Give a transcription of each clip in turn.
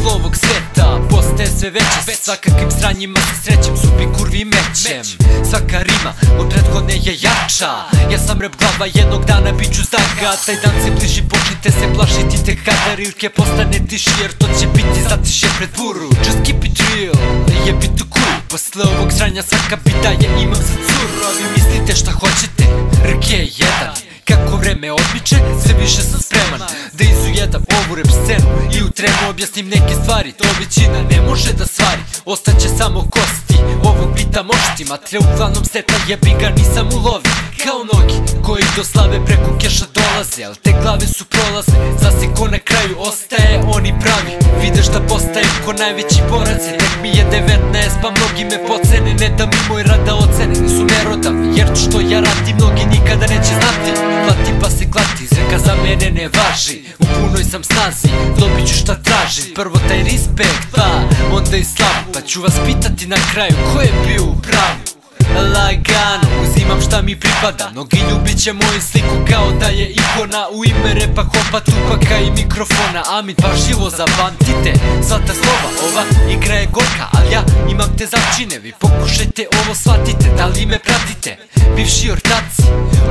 Zlo ovog sveta postaje sve veće, svakakvim sranjima se srećem, zubi kurvi mećem. Svaka rima od prethodne je jača, ja sam rap glava, jednog dana bit ću zaga. Taj dan se bliži, počnite se plašiti tek kada rilke postane tiši, jer to će biti zatiše pred buru. Just keep it real, je bit cool. Posle ovog sranja svaka bita je imam za curu. A vi mislite šta hoćete, rk je jedan. Kako vreme odmiče, sve više sam spreman da izujedam ovu rap scenu i u trenu objasnim neke stvari. To većina ne može da stvari, ostaće samo kosti ovog bita mošti. Matre uglavnom seta, jebi ga nisam u lovi. Kao nogi koji do slave preko keša dolaze, al te glave su prolazne, zase ko na kraju ostaje oni pravi. Vide šta postajem ko najveći borac, tek mi je 19 pa mnogi me pocene. Ne da mi moj rad da ocene, nisu merodavni, jer što ja radim mnogi nikada neće znati. Plati pa se klati, izreka za mene ne važi, u punoj sam snazi, dobit ću šta tražim. Prvo taj respekt, pa onda i slavu, pa ću vas pitati na kraju ko je bio u pravu. Lagano, uzimam šta mi pripada, mnogi ljubit će moju sliku kao da je ikona. U ime repa, hopa, tupaka i mikrofona, Amin pažljivo zapamtite sva ta slova. Ova igra je gorka, al ja imam te začine, vi pokušajte ovo shvatite, da li me pratite? Bivši ortaci,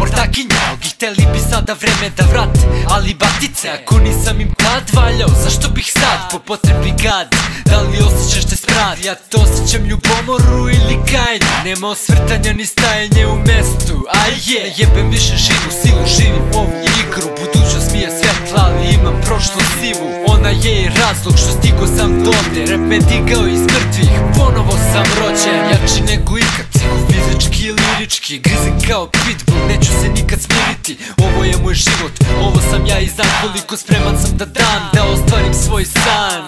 ortakinja, mnogi hteli bi sada vreme da vrate, ali batice, ako nisam im tad valjao, zašto bih sad po potrebi gad? Da li osjećaš te smrad? Ja to osjećam ljubomoru ili kajnju, nema osvrtanja ni stajanje u mestu. A je, jebem više živu silu, živim ovu igru, budućnost mi je svetla, ali imam prošlost sivu. Ona je i razlog što stigo sam dovde, rap me digao iz mrtvih, ponovo sam rođen. Jači nego ikad, psihofizički i lirički, grizem kao pitbull, neću se nikad smiriti. Ovo je moj život, ovo sam ja i znam koliko spreman sam da dam, da ostvarim svoj san.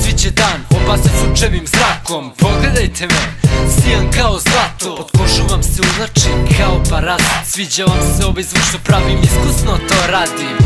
Sviće dan, obasja sunčevim zrakom, pogledajte me, sijan kao zlato. Pod kožu vam se uvlačim kao parazit, sviđa vam se ovaj zvuk što pravim, iskusno to radim.